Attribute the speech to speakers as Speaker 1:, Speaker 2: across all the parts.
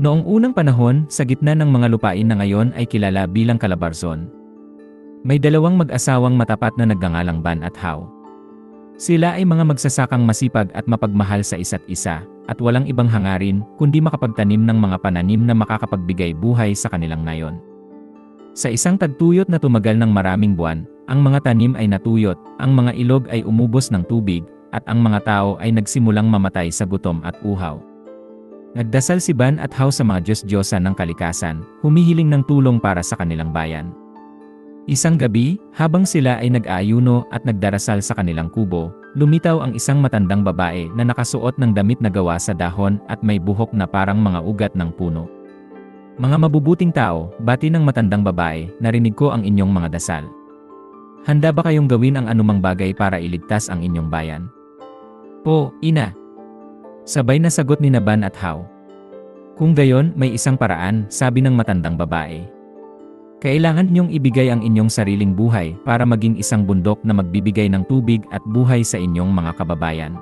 Speaker 1: Noong unang panahon, sa gitna ng mga lupain na ngayon ay kilala bilang Calabarzon, may dalawang mag-asawang matapat na nagngangalang Ban at Hao. Sila ay mga magsasakang masipag at mapagmahal sa isa't isa, at walang ibang hangarin kundi makapagtanim ng mga pananim na makakapagbigay buhay sa kanilang nayon. Sa isang tagtuyot na tumagal ng maraming buwan, ang mga tanim ay natuyot, ang mga ilog ay umubos ng tubig, at ang mga tao ay nagsimulang mamatay sa gutom at uhaw. Nagdasal si Ban at Hao sa mga Diyos-Diyosa ng kalikasan, humihiling ng tulong para sa kanilang bayan. Isang gabi, habang sila ay nag-aayuno at nagdarasal sa kanilang kubo, lumitaw ang isang matandang babae na nakasuot ng damit na gawa sa dahon at may buhok na parang mga ugat ng puno. "Mga mabubuting tao," bati ng matandang babae, "narinig ko ang inyong mga dasal. Handa ba kayong gawin ang anumang bagay para iligtas ang inyong bayan?" "O, ina," sabay na sagot ni Ban at Hao. "Kung gayon, may isang paraan," sabi ng matandang babae. "Kailangan niyong ibigay ang inyong sariling buhay para maging isang bundok na magbibigay ng tubig at buhay sa inyong mga kababayan.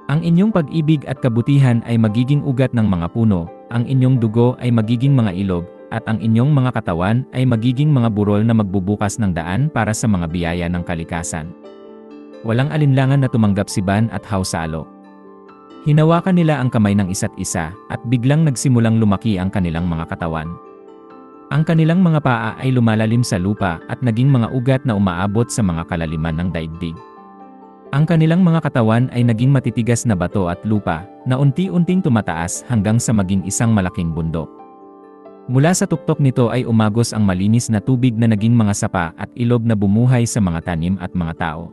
Speaker 1: Ang inyong pag-ibig at kabutihan ay magiging ugat ng mga puno, ang inyong dugo ay magiging mga ilog, at ang inyong mga katawan ay magiging mga burol na magbubukas ng daan para sa mga biyaya ng kalikasan." Walang alinlangan na tumanggap si Ban at Hao sa alok. Hinawakan nila ang kamay ng isa't isa, at biglang nagsimulang lumaki ang kanilang mga katawan. Ang kanilang mga paa ay lumalalim sa lupa at naging mga ugat na umaabot sa mga kalaliman ng daigdig. Ang kanilang mga katawan ay naging matitigas na bato at lupa, na unti-unting tumataas hanggang sa maging isang malaking bundok. Mula sa tuktok nito ay umagos ang malinis na tubig na naging mga sapa at ilog na bumuhay sa mga tanim at mga tao.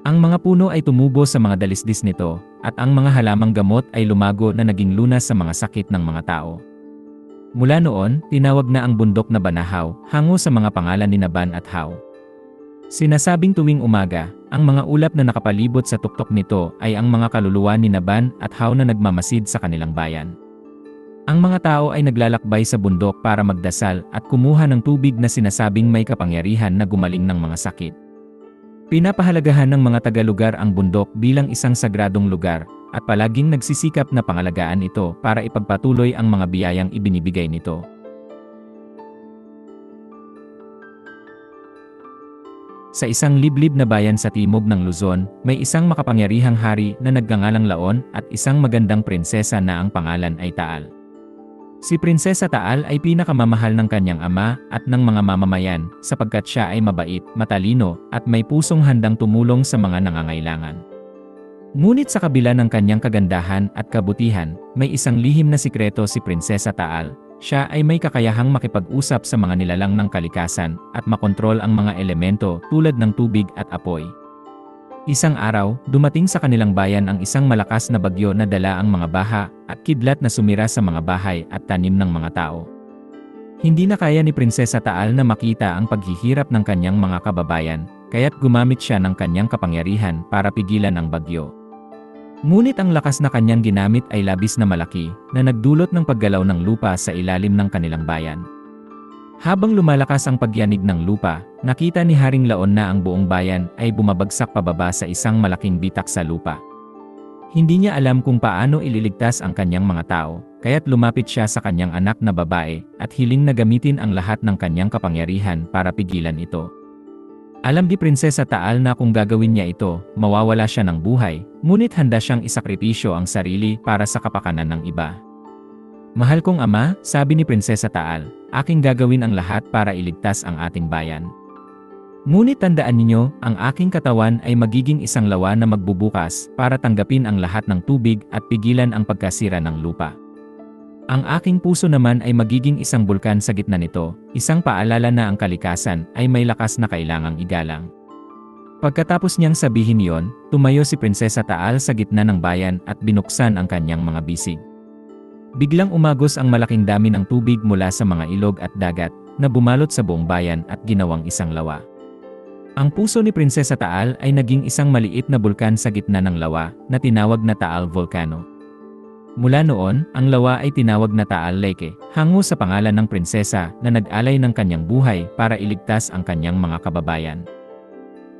Speaker 1: Ang mga puno ay tumubo sa mga dalisdis nito, at ang mga halamang gamot ay lumago na naging lunas sa mga sakit ng mga tao. Mula noon, tinawag na ang bundok na Banahaw, hango sa mga pangalan ni Ban at Hao. Sinasabing tuwing umaga, ang mga ulap na nakapalibot sa tuktok nito ay ang mga kaluluwa ni Ban at Hao na nagmamasid sa kanilang bayan. Ang mga tao ay naglalakbay sa bundok para magdasal at kumuha ng tubig na sinasabing may kapangyarihan na gumaling ng mga sakit. Pinapahalagahan ng mga taga-lugar ang bundok bilang isang sagradong lugar, at palaging nagsisikap na pangalagaan ito para ipagpatuloy ang mga biyayang ibinibigay nito. Sa isang liblib na bayan sa timog ng Luzon, may isang makapangyarihang hari na nagngangalang Laon at isang magandang prinsesa na ang pangalan ay Taal. Si Prinsesa Taal ay pinakamamahal ng kanyang ama at ng mga mamamayan sapagkat siya ay mabait, matalino, at may pusong handang tumulong sa mga nangangailangan. Ngunit sa kabila ng kanyang kagandahan at kabutihan, may isang lihim na sikreto si Prinsesa Taal. Siya ay may kakayahang makipag-usap sa mga nilalang ng kalikasan at makontrol ang mga elemento tulad ng tubig at apoy. Isang araw, dumating sa kanilang bayan ang isang malakas na bagyo na dala ang mga baha at kidlat na sumira sa mga bahay at tanim ng mga tao. Hindi na kaya ni Prinsesa Taal na makita ang paghihirap ng kanyang mga kababayan, kaya't gumamit siya ng kanyang kapangyarihan para pigilan ang bagyo. Ngunit ang lakas na kanyang ginamit ay labis na malaki, na nagdulot ng paggalaw ng lupa sa ilalim ng kanilang bayan. Habang lumalakas ang pagyanig ng lupa, nakita ni Haring Laon na ang buong bayan ay bumabagsak pababa sa isang malaking bitak sa lupa. Hindi niya alam kung paano ililigtas ang kanyang mga tao, kaya't lumapit siya sa kanyang anak na babae at hiling na gamitin ang lahat ng kanyang kapangyarihan para pigilan ito. Alam ni Prinsesa Taal na kung gagawin niya ito, mawawala siya ng buhay, ngunit handa siyang isakripisyo ang sarili para sa kapakanan ng iba. "Mahal kong ama," sabi ni Prinsesa Taal, "aking gagawin ang lahat para iligtas ang ating bayan. Ngunit tandaan ninyo, ang aking katawan ay magiging isang lawa na magbubukas para tanggapin ang lahat ng tubig at pigilan ang pagkasira ng lupa. Ang aking puso naman ay magiging isang bulkan sa gitna nito, isang paalala na ang kalikasan ay may lakas na kailangang igalang." Pagkatapos niyang sabihin iyon, tumayo si Prinsesa Taal sa gitna ng bayan at binuksan ang kanyang mga bisig. Biglang umagos ang malaking dami ng tubig mula sa mga ilog at dagat, na bumalot sa buong bayan at ginawang isang lawa. Ang puso ni Prinsesa Taal ay naging isang maliit na bulkan sa gitna ng lawa, na tinawag na Taal Volcano. Mula noon, ang lawa ay tinawag na Taal Lake, hango sa pangalan ng prinsesa na nag-alay ng kanyang buhay para iligtas ang kanyang mga kababayan.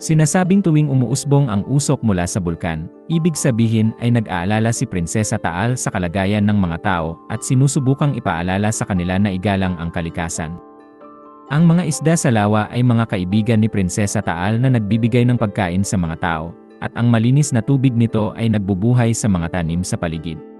Speaker 1: Sinasabing tuwing umuusbong ang usok mula sa bulkan, ibig sabihin ay nag-aalala si Prinsesa Taal sa kalagayan ng mga tao at sinusubukang ipaalala sa kanila na igalang ang kalikasan. Ang mga isda sa lawa ay mga kaibigan ni Prinsesa Taal na nagbibigay ng pagkain sa mga tao, at ang malinis na tubig nito ay nagbubuhay sa mga tanim sa paligid.